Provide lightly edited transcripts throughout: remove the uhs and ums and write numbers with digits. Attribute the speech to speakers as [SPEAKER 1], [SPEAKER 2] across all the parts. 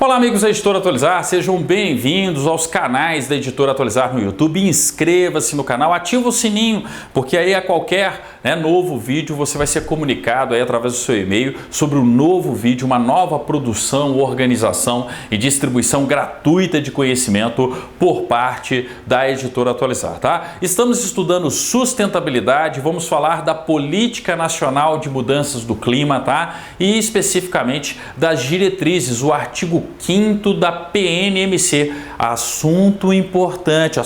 [SPEAKER 1] Olá amigos da Editora Atualizar, sejam bem-vindos aos canais da Editora Atualizar no YouTube. Inscreva-se no canal, ativa o sininho, porque aí a qualquer novo vídeo você vai ser comunicado aí através do seu e-mail sobre um novo vídeo, uma nova produção, organização e distribuição gratuita de conhecimento por parte da Editora Atualizar, tá? Estamos estudando sustentabilidade, vamos falar da Política Nacional de Mudanças do Clima, tá? E especificamente das diretrizes, o artigo 5º da PNMC. Assunto importante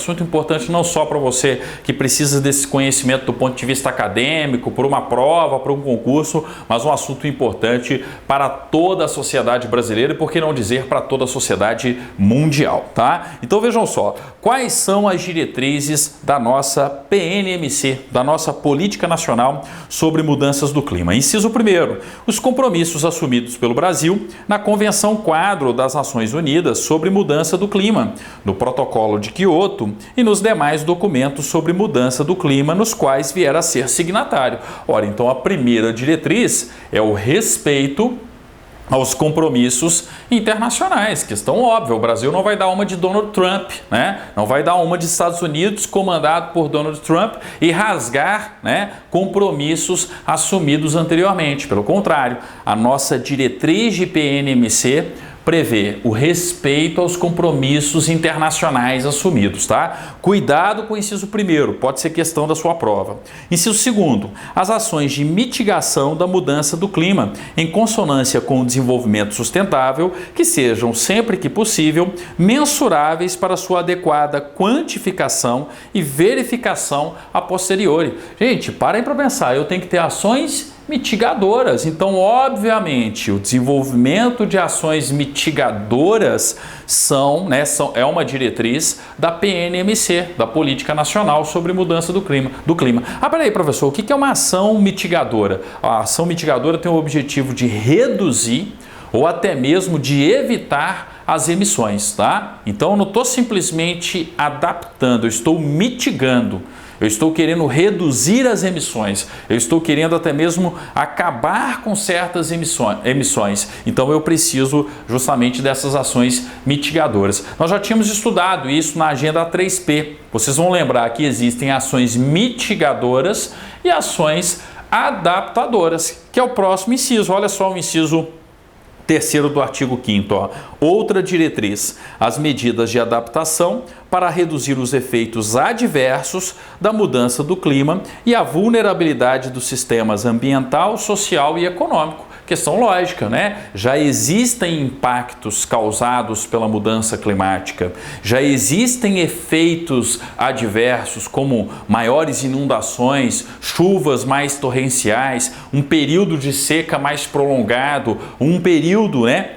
[SPEAKER 1] não só para você que precisa desse conhecimento do ponto de vista acadêmico, por uma prova, por um concurso, mas um assunto importante para toda a sociedade brasileira e, por que não dizer, para toda a sociedade mundial, tá? Então vejam só, quais são as diretrizes da nossa PNMC, da nossa Política Nacional sobre Mudanças do Clima. Inciso 1º, os compromissos assumidos pelo Brasil na Convenção Quadro das Nações Unidas sobre Mudança do Clima, no Protocolo de Quioto e nos demais documentos sobre mudança do clima nos quais vier a ser signatário. Ora, então a primeira diretriz é o respeito aos compromissos internacionais, questão óbvia. O Brasil não vai dar uma de Donald Trump, né? Não vai dar uma de Estados Unidos comandado por Donald Trump e rasgar, compromissos assumidos anteriormente. Pelo contrário, a nossa diretriz de PNMC prevê o respeito aos compromissos internacionais assumidos, tá? Cuidado com o inciso 1º, pode ser questão da sua prova. Inciso 2º, as ações de mitigação da mudança do clima, em consonância com o desenvolvimento sustentável, que sejam, sempre que possível, mensuráveis para sua adequada quantificação e verificação a posteriori. Gente, parem para pensar, eu tenho que ter ações mitigadoras. Então, obviamente, o desenvolvimento de ações mitigadoras é uma diretriz da PNMC, da Política Nacional sobre Mudança do Clima. Ah, peraí, professor, o que é uma ação mitigadora? A ação mitigadora tem o objetivo de reduzir ou até mesmo de evitar as emissões, tá? Então, eu não estou simplesmente adaptando, eu estou mitigando. Eu estou querendo reduzir as emissões, eu estou querendo até mesmo acabar com certas emissões. Então eu preciso justamente dessas ações mitigadoras. Nós já tínhamos estudado isso na agenda 3P. Vocês vão lembrar que existem ações mitigadoras e ações adaptadoras, que é o próximo inciso. Olha só o inciso 3º do artigo 5º, outra diretriz, as medidas de adaptação para reduzir os efeitos adversos da mudança do clima e a vulnerabilidade dos sistemas ambiental, social e econômico. Questão lógica, né? Já existem impactos causados pela mudança climática, já existem efeitos adversos como maiores inundações, chuvas mais torrenciais, um período de seca mais prolongado, um período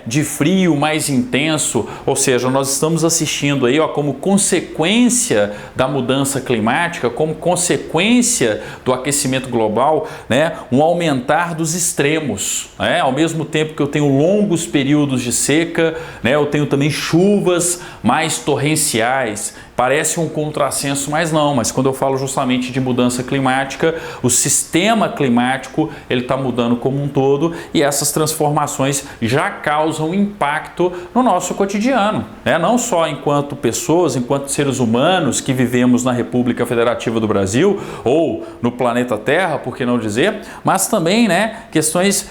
[SPEAKER 1] de frio mais intenso, ou seja, nós estamos assistindo aí como consequência da mudança climática, como consequência do aquecimento global, um aumentar dos extremos. Ao mesmo tempo que eu tenho longos períodos de seca, eu tenho também chuvas mais torrenciais. Parece um contrassenso, mas não. Mas quando eu falo justamente de mudança climática, o sistema climático ele está mudando como um todo e essas transformações já causam impacto no nosso cotidiano, não só enquanto pessoas, enquanto seres humanos que vivemos na República Federativa do Brasil ou no planeta Terra, por que não dizer, mas também questões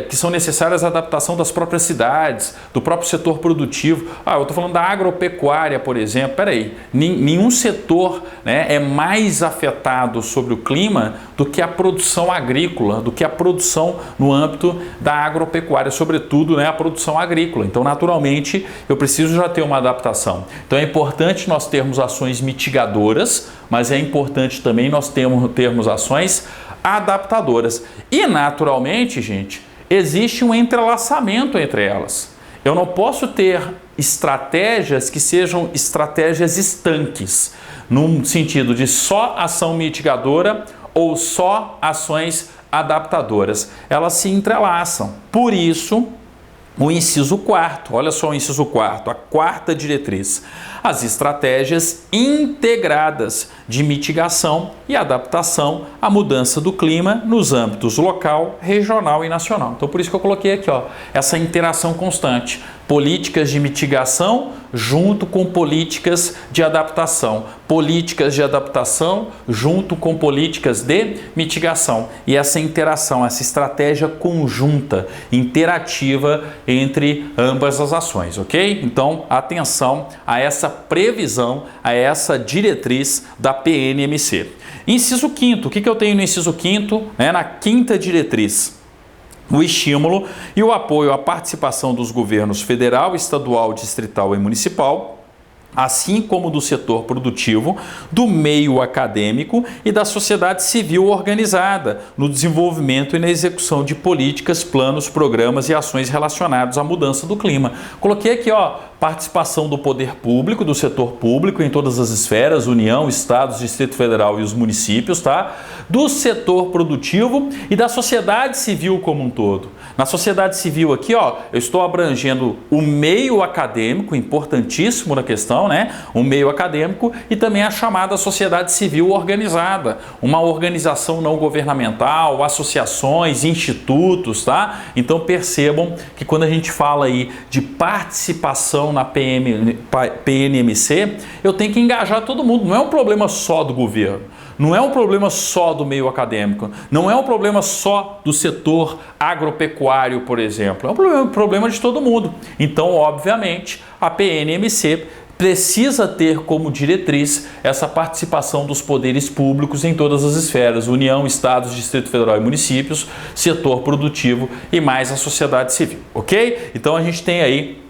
[SPEAKER 1] que são necessárias à adaptação das próprias cidades, do próprio setor produtivo. Eu estou falando da agropecuária, por exemplo. Peraí, nenhum setor é mais afetado sobre o clima do que a produção agrícola, do que a produção no âmbito da agropecuária, sobretudo a produção agrícola. Então, naturalmente, eu preciso já ter uma adaptação. Então, é importante nós termos ações mitigadoras, mas é importante também nós termos ações adaptadoras. E, naturalmente, gente, existe um entrelaçamento entre elas. Eu não posso ter estratégias que sejam estratégias estanques, no sentido de só ação mitigadora ou só ações adaptadoras. Elas se entrelaçam. Por isso, O inciso 4º, olha só o inciso 4º, a quarta diretriz, as estratégias integradas de mitigação e adaptação à mudança do clima nos âmbitos local, regional e nacional. Então, por isso que eu coloquei aqui, ó, essa interação constante. Políticas de mitigação junto com políticas de adaptação. Políticas de adaptação junto com políticas de mitigação. E essa interação, essa estratégia conjunta, interativa entre ambas as ações, ok? Então, atenção a essa previsão, a essa diretriz da PNMC. Inciso 5º, o que eu tenho no inciso 5º? Na quinta diretriz. O estímulo e o apoio à participação dos governos federal, estadual, distrital e municipal, assim como do setor produtivo, do meio acadêmico e da sociedade civil organizada no desenvolvimento e na execução de políticas, planos, programas e ações relacionados à mudança do clima. Coloquei aqui, ó, participação do poder público, do setor público em todas as esferas, União, Estados, Distrito Federal e os municípios, tá? Do setor produtivo e da sociedade civil como um todo. Na sociedade civil aqui, ó, eu estou abrangendo o meio acadêmico, importantíssimo na questão, né? O meio acadêmico e também a chamada sociedade civil organizada, uma organização não governamental, associações, institutos, tá? Então percebam que quando a gente fala aí de participação na PNMC, eu tenho que engajar todo mundo. Não é um problema só do governo, não é um problema só do meio acadêmico, não é um problema só do setor agropecuário, por exemplo. É um problema de todo mundo. Então, obviamente, a PNMC precisa ter como diretriz essa participação dos poderes públicos em todas as esferas, União, Estados, Distrito Federal e municípios, setor produtivo e mais a sociedade civil, ok? Então a gente tem aí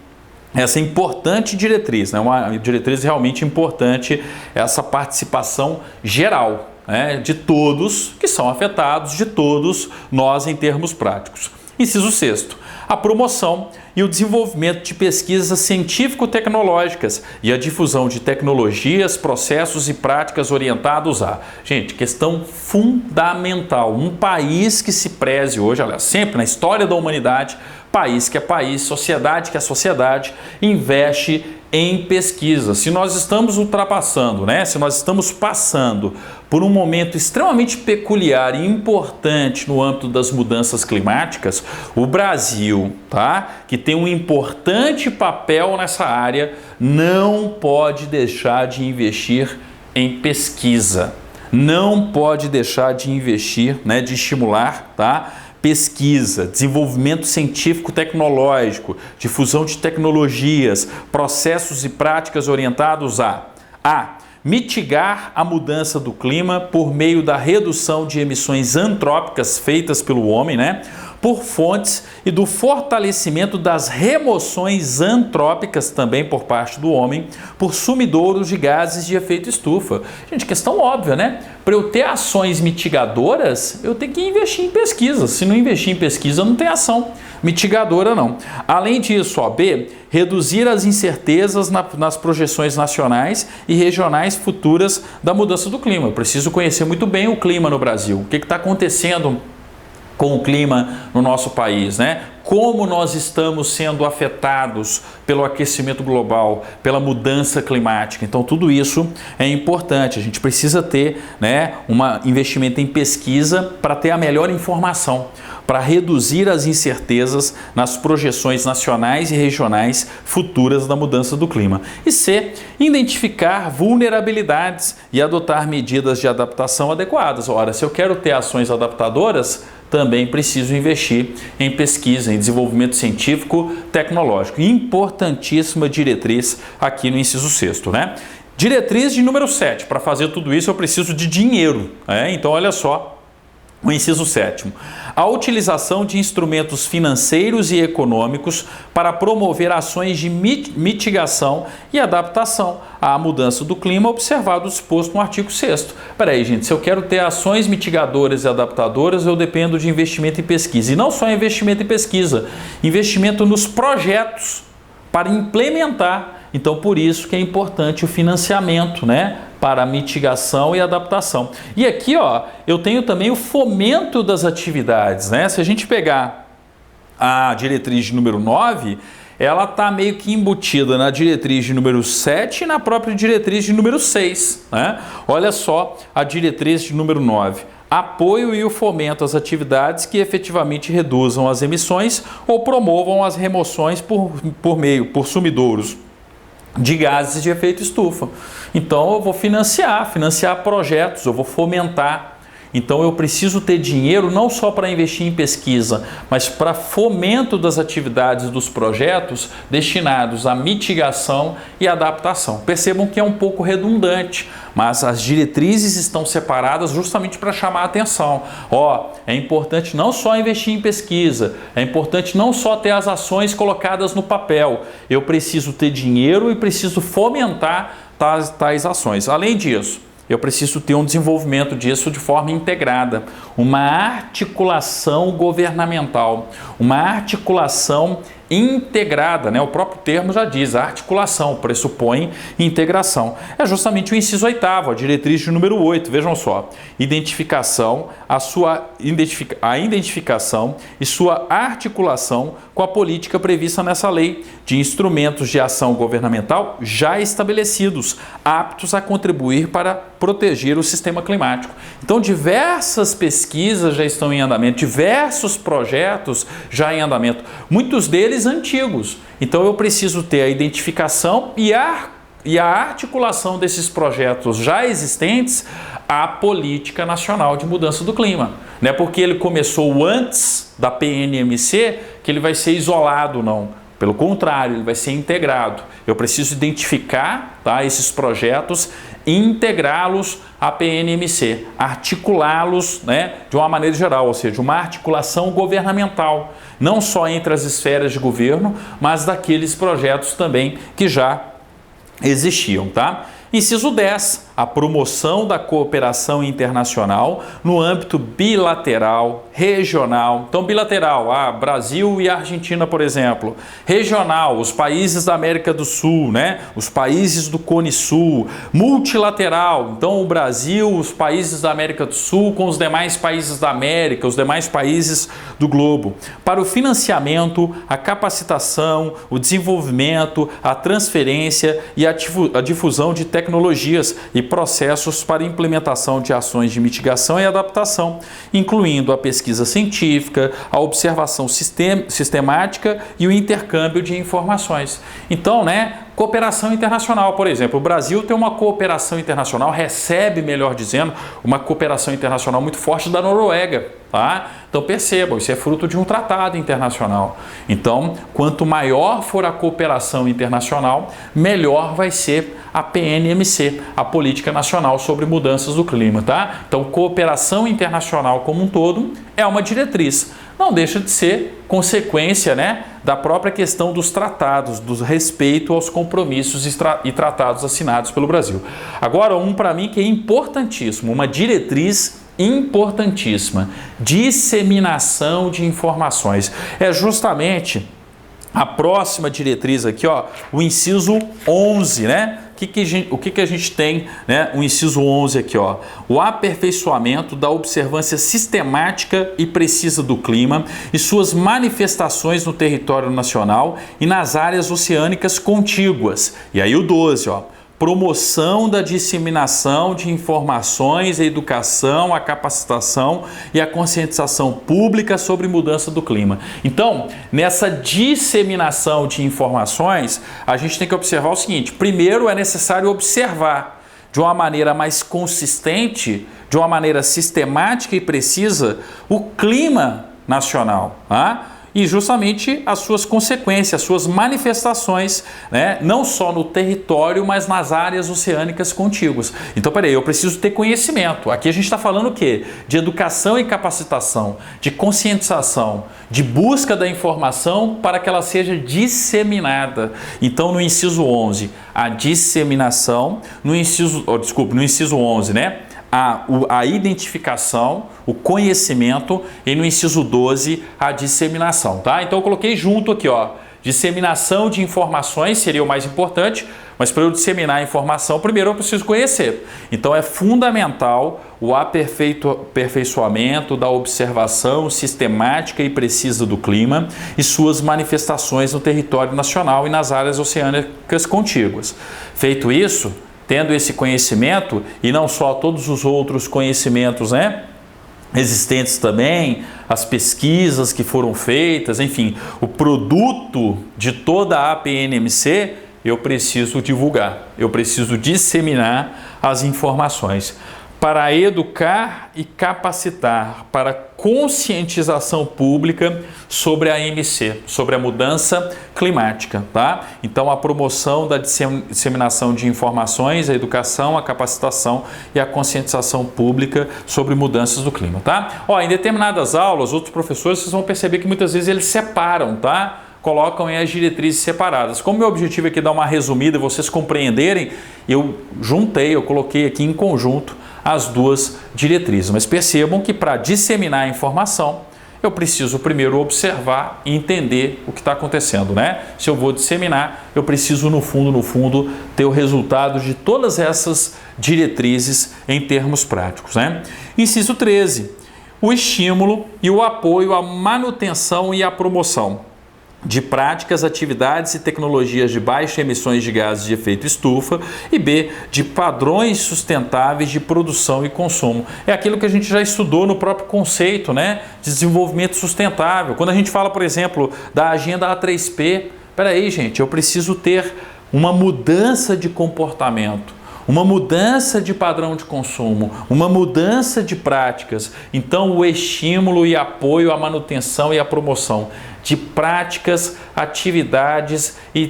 [SPEAKER 1] essa importante diretriz, né? Uma diretriz realmente importante, essa participação geral, né? De todos que são afetados, de todos nós em termos práticos. Inciso 6º, a promoção e o desenvolvimento de pesquisas científico-tecnológicas e a difusão de tecnologias, processos e práticas orientados a... Gente, questão fundamental. Um país que se preze hoje, aliás, sempre na história da humanidade, país que é país, sociedade que é sociedade, investe em pesquisa. Se nós estamos ultrapassando, né? Se nós estamos passando por um momento extremamente peculiar e importante no âmbito das mudanças climáticas, o Brasil, tá? Que tem um importante papel nessa área, não pode deixar de investir em pesquisa. Não pode deixar de investir, né? De estimular, tá? Pesquisa, desenvolvimento científico-tecnológico, difusão de tecnologias, processos e práticas orientados a mitigar a mudança do clima por meio da redução de emissões antrópicas feitas pelo homem, né? Por fontes e do fortalecimento das remoções antrópicas também por parte do homem por sumidouros de gases de efeito estufa. Gente, questão óbvia, né? Para eu ter ações mitigadoras, eu tenho que investir em pesquisa. Se não investir em pesquisa, não tem ação mitigadora, não. Além disso, B, reduzir as incertezas nas projeções nacionais e regionais futuras da mudança do clima. Eu preciso conhecer muito bem o clima no Brasil. O que está acontecendo com o clima no nosso país, né? Como nós estamos sendo afetados pelo aquecimento global, pela mudança climática. Então, tudo isso é importante. A gente precisa ter, né, um investimento em pesquisa para ter a melhor informação, para reduzir as incertezas nas projeções nacionais e regionais futuras da mudança do clima. E C, identificar vulnerabilidades e adotar medidas de adaptação adequadas. Ora, se eu quero ter ações adaptadoras, também preciso investir em pesquisa, em desenvolvimento científico, tecnológico. Importantíssima diretriz aqui no inciso 6º, né? Diretriz de número 7. Para fazer tudo isso eu preciso de dinheiro, né? Então, olha só. O inciso 7º, a utilização de instrumentos financeiros e econômicos para promover ações de mitigação e adaptação à mudança do clima, observado o disposto no artigo 6º. Peraí, gente, se eu quero ter ações mitigadoras e adaptadoras, eu dependo de investimento em pesquisa. E não só investimento em pesquisa, investimento nos projetos para implementar. Então, por isso que é importante o financiamento, né? Para mitigação e adaptação. E aqui, ó, eu tenho também o fomento das atividades, né? Se a gente pegar a diretriz de número 9, ela está meio que embutida na diretriz de número 7 e na própria diretriz de número 6. Né? Olha só a diretriz de número 9. Apoio e o fomento às atividades que efetivamente reduzam as emissões ou promovam as remoções por sumidouros de gases de efeito estufa. Então eu vou financiar projetos, eu vou fomentar. Então eu preciso ter dinheiro não só para investir em pesquisa, mas para fomento das atividades dos projetos destinados à mitigação e adaptação. Percebam que é um pouco redundante, mas as diretrizes estão separadas justamente para chamar a atenção. É importante não só investir em pesquisa, é importante não só ter as ações colocadas no papel, eu preciso ter dinheiro e preciso fomentar tais ações. Além disso, eu preciso ter um desenvolvimento disso de forma integrada, uma articulação governamental, uma articulação integrada, né? O próprio termo já diz, a articulação pressupõe integração. É justamente o inciso 8º, a diretriz de número 8, vejam só, a identificação e sua articulação com a política prevista nessa lei, de instrumentos de ação governamental já estabelecidos, aptos a contribuir para proteger o sistema climático. Então, diversas pesquisas já estão em andamento, diversos projetos já em andamento, muitos deles antigos. Então eu preciso ter a identificação e a articulação desses projetos já existentes à Política Nacional de Mudança do Clima. Não é porque ele começou antes da PNMC que ele vai ser isolado, não. Pelo contrário, ele vai ser integrado. Eu preciso identificar, esses projetos e integrá-los à PNMC, articulá-los, de uma maneira geral, ou seja, uma articulação governamental, não só entre as esferas de governo, mas daqueles projetos também que já existiam. Inciso 10, a promoção da cooperação internacional no âmbito bilateral, regional. Então, bilateral, Brasil e Argentina, por exemplo. Regional, os países da América do Sul, os países do Cone Sul. Multilateral, então o Brasil, os países da América do Sul com os demais países da América, os demais países do globo. Para o financiamento, a capacitação, o desenvolvimento, a transferência e a difusão de tecnologias e processos para implementação de ações de mitigação e adaptação, incluindo a pesquisa científica, a observação sistemática e o intercâmbio de informações. Então, cooperação internacional, por exemplo, o Brasil tem uma cooperação internacional, recebe, melhor dizendo, uma cooperação internacional muito forte da Noruega. Então percebam, isso é fruto de um tratado internacional. Então, quanto maior for a cooperação internacional, melhor vai ser a PNMC, a Política Nacional sobre Mudanças do Clima. Então, cooperação internacional como um todo é uma diretriz. Não deixa de ser consequência da própria questão dos tratados, do respeito aos compromissos e tratados assinados pelo Brasil. Agora, para mim que é importantíssimo, uma diretriz importantíssima, disseminação de informações. É justamente a próxima diretriz aqui, o inciso 11, O que a gente tem, o inciso 11 aqui, o aperfeiçoamento da observância sistemática e precisa do clima e suas manifestações no território nacional e nas áreas oceânicas contíguas. E aí o 12, promoção da disseminação de informações, a educação, a capacitação e a conscientização pública sobre mudança do clima. Então, nessa disseminação de informações, a gente tem que observar o seguinte: primeiro é necessário observar de uma maneira mais consistente, de uma maneira sistemática e precisa, o clima nacional, e justamente as suas consequências, as suas manifestações, não só no território, mas nas áreas oceânicas contíguas. Então, eu preciso ter conhecimento. Aqui a gente está falando o quê? De educação e capacitação, de conscientização, de busca da informação para que ela seja disseminada. Então, no inciso 11, a disseminação, no inciso 11, a identificação, o conhecimento, e no inciso 12 a disseminação, Então eu coloquei junto aqui, Disseminação de informações seria o mais importante, mas para eu disseminar a informação, primeiro eu preciso conhecer. Então é fundamental o aperfeiçoamento da observação sistemática e precisa do clima e suas manifestações no território nacional e nas áreas oceânicas contíguas. Feito isso, tendo esse conhecimento e não só todos os outros conhecimentos, existentes também, as pesquisas que foram feitas, enfim, o produto de toda a APNMC, eu preciso divulgar, eu preciso disseminar as informações para educar e capacitar para conscientização pública sobre a MC, sobre a mudança climática, tá? Então a promoção da disseminação de informações, a educação, a capacitação e a conscientização pública sobre mudanças do clima, tá? Em determinadas aulas, outros professores, vocês vão perceber que muitas vezes eles separam, tá? Colocam as diretrizes separadas. Como meu objetivo aqui é dar uma resumida e vocês compreenderem, eu coloquei aqui em conjunto as duas diretrizes. Mas percebam que para disseminar a informação, eu preciso primeiro observar e entender o que está acontecendo, né? Se eu vou disseminar, eu preciso no fundo, ter o resultado de todas essas diretrizes em termos práticos, né? Inciso 13. O estímulo e o apoio à manutenção e à promoção de práticas, atividades e tecnologias de baixa emissões de gases de efeito estufa e B, de padrões sustentáveis de produção e consumo. É aquilo que a gente já estudou no próprio conceito, né, de desenvolvimento sustentável. Quando a gente fala, por exemplo, da agenda A3P, peraí, gente, eu preciso ter uma mudança de comportamento, uma mudança de padrão de consumo, uma mudança de práticas. Então, o estímulo e apoio à manutenção e à promoção de práticas, atividades e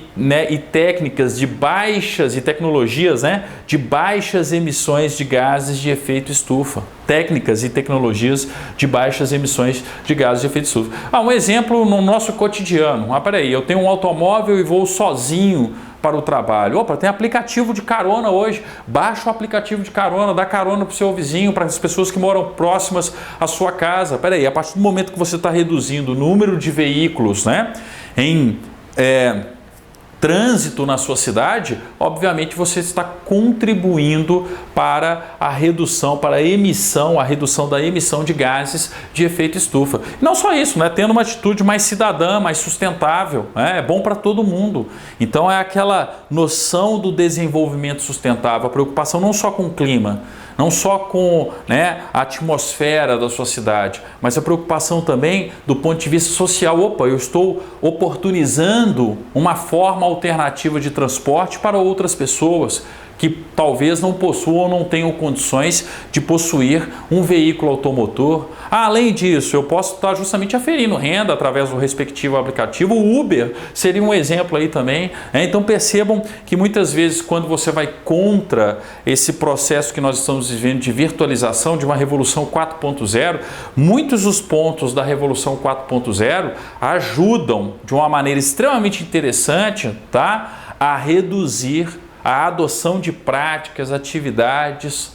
[SPEAKER 1] técnicas de baixas e tecnologias, de baixas emissões de gases de efeito estufa. Técnicas e tecnologias de baixas emissões de gases de efeito estufa. Um exemplo no nosso cotidiano. Peraí, eu tenho um automóvel e vou sozinho para o trabalho. Tem aplicativo de carona hoje. Baixa o aplicativo de carona, dá carona para o seu vizinho, para as pessoas que moram próximas à sua casa. Peraí, a partir do momento que você está reduzindo o número de veículos, em trânsito na sua cidade, obviamente você está contribuindo para a redução, para a redução da emissão de gases de efeito estufa. E não só isso, tendo uma atitude mais cidadã, mais sustentável, é bom para todo mundo. Então é aquela noção do desenvolvimento sustentável, a preocupação não só com o clima, não só com a atmosfera da sua cidade, mas a preocupação também do ponto de vista social. Eu estou oportunizando uma forma alternativa de transporte para outras pessoas que talvez não possuam ou não tenham condições de possuir um veículo automotor. Além disso, eu posso estar justamente aferindo renda através do respectivo aplicativo. O Uber seria um exemplo aí também. Então percebam que muitas vezes quando você vai contra esse processo que nós estamos vivendo de virtualização, de uma revolução 4.0, muitos dos pontos da revolução 4.0 ajudam de uma maneira extremamente interessante, a reduzir a adoção de práticas, atividades,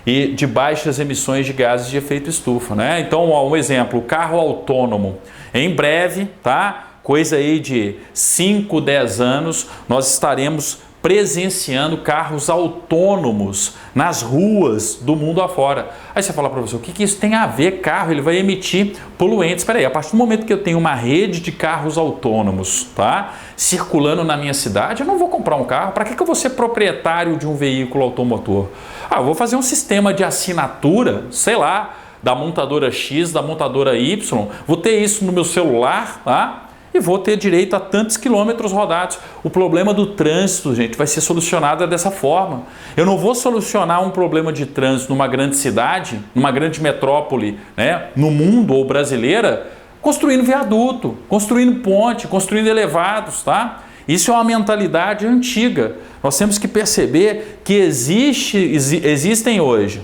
[SPEAKER 1] e de baixas emissões de gases de efeito estufa, Então, um exemplo, o carro autônomo. Em breve, coisa aí de 5, 10 anos, nós estaremos presenciando carros autônomos nas ruas do mundo afora. Aí você fala, professor, o que isso tem a ver? Carro, ele vai emitir poluentes. Espera aí, a partir do momento que eu tenho uma rede de carros autônomos, circulando na minha cidade, eu não vou comprar um carro. Para que eu vou ser proprietário de um veículo automotor? Eu vou fazer um sistema de assinatura, sei lá, da montadora X, da montadora Y, vou ter isso no meu celular, e vou ter direito a tantos quilômetros rodados. O problema do trânsito, gente, vai ser solucionado dessa forma. Eu não vou solucionar um problema de trânsito numa grande cidade, numa grande metrópole, no mundo ou brasileira, construindo viaduto, construindo ponte, construindo elevados, Isso é uma mentalidade antiga. Nós temos que perceber que existem hoje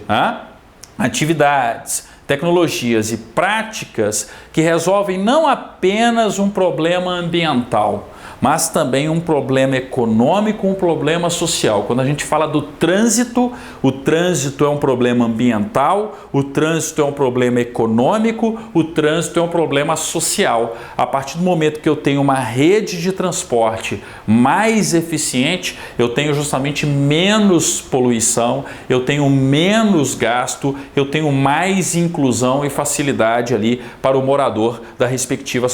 [SPEAKER 1] atividades, tecnologias e práticas que resolvem não apenas um problema ambiental, mas também um problema econômico, um problema social. Quando a gente fala do trânsito, o trânsito é um problema ambiental, o trânsito é um problema econômico, o trânsito é um problema social. A partir do momento que eu tenho uma rede de transporte mais eficiente, eu tenho justamente menos poluição, eu tenho menos gasto, eu tenho mais inclusão e facilidade ali para o morador da respectiva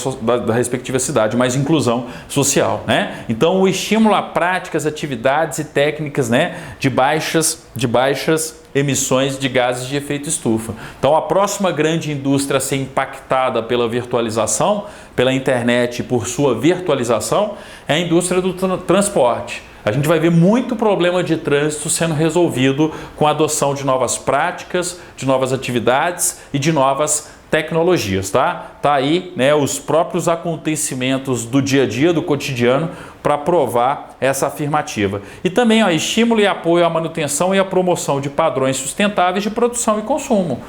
[SPEAKER 1] cidade, mais inclusão social, né? Então, o estímulo a práticas, atividades e técnicas, né, de baixas emissões de gases de efeito estufa. Então, a próxima grande indústria a ser impactada pela virtualização, pela internet e por sua virtualização, é a indústria do transporte. A gente vai ver muito problema de trânsito sendo resolvido com a adoção de novas práticas, de novas atividades e de novas tecnologias, tá? Tá aí, né, os próprios acontecimentos do dia a dia, do cotidiano, para provar essa afirmativa. E também, ó, estímulo e apoio à manutenção e à promoção de padrões sustentáveis de produção e consumo.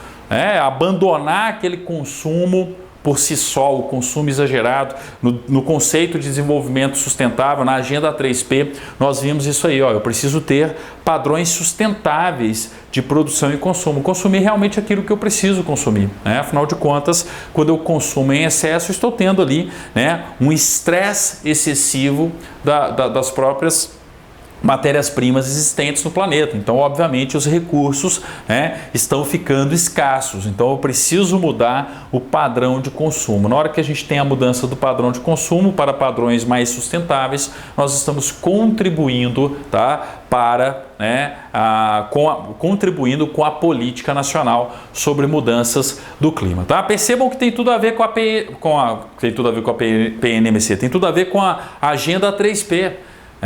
[SPEAKER 1] Abandonar aquele consumo por si só, o consumo exagerado. No conceito de desenvolvimento sustentável, na agenda 3P, nós vimos isso aí, ó, eu preciso ter padrões sustentáveis de produção e consumo, consumir realmente aquilo que eu preciso consumir, né? Afinal de contas, quando eu consumo em excesso, estou tendo ali, né, um estresse excessivo das próprias matérias-primas existentes no planeta. Então, obviamente, os recursos, né, estão ficando escassos. Então, eu preciso mudar o padrão de consumo. Na hora que a gente tem a mudança do padrão de consumo para padrões mais sustentáveis, nós estamos contribuindo, tá, para, né, contribuindo com a política nacional sobre mudanças do clima. Tá? Percebam que tem tudo a ver com a PNMC, tem tudo a ver com a agenda 3P.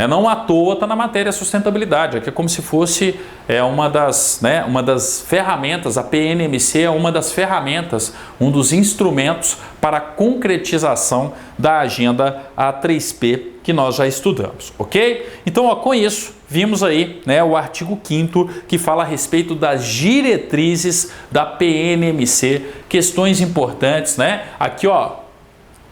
[SPEAKER 1] Não à toa está na matéria sustentabilidade, aqui é como se fosse uma das ferramentas, a PNMC é uma das ferramentas, um dos instrumentos para a concretização da agenda A3P que nós já estudamos, ok? Então, ó, com isso, vimos aí, né, o artigo 5º que fala a respeito das diretrizes da PNMC, questões importantes, né? Aqui, ó,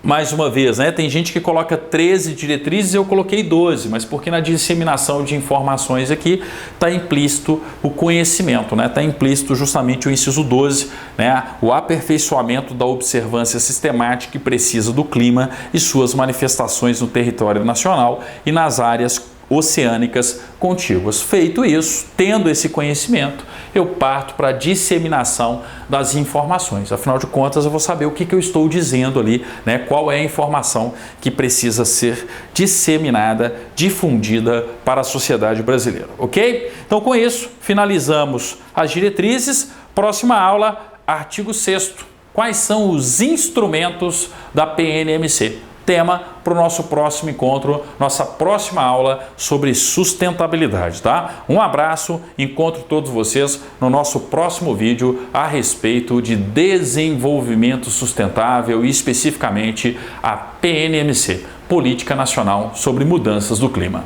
[SPEAKER 1] mais uma vez, né, tem gente que coloca 13 diretrizes, eu coloquei 12, mas porque na disseminação de informações aqui está implícito o conhecimento, né, está implícito justamente o inciso 12, né, o aperfeiçoamento da observância sistemática e precisa do clima e suas manifestações no território nacional e nas áreas oceânicas contíguas. Feito isso, tendo esse conhecimento, eu parto para a disseminação das informações. Afinal de contas, eu vou saber o que eu estou dizendo ali, né? Qual é a informação que precisa ser disseminada, difundida para a sociedade brasileira, ok? Então, com isso, finalizamos as diretrizes. Próxima aula, artigo 6º. Quais são os instrumentos da PNMC? Tema para o nosso próximo encontro, nossa próxima aula sobre sustentabilidade, tá? Um abraço, encontro todos vocês no nosso próximo vídeo a respeito de desenvolvimento sustentável e especificamente a PNMC, Política Nacional sobre Mudanças do Clima.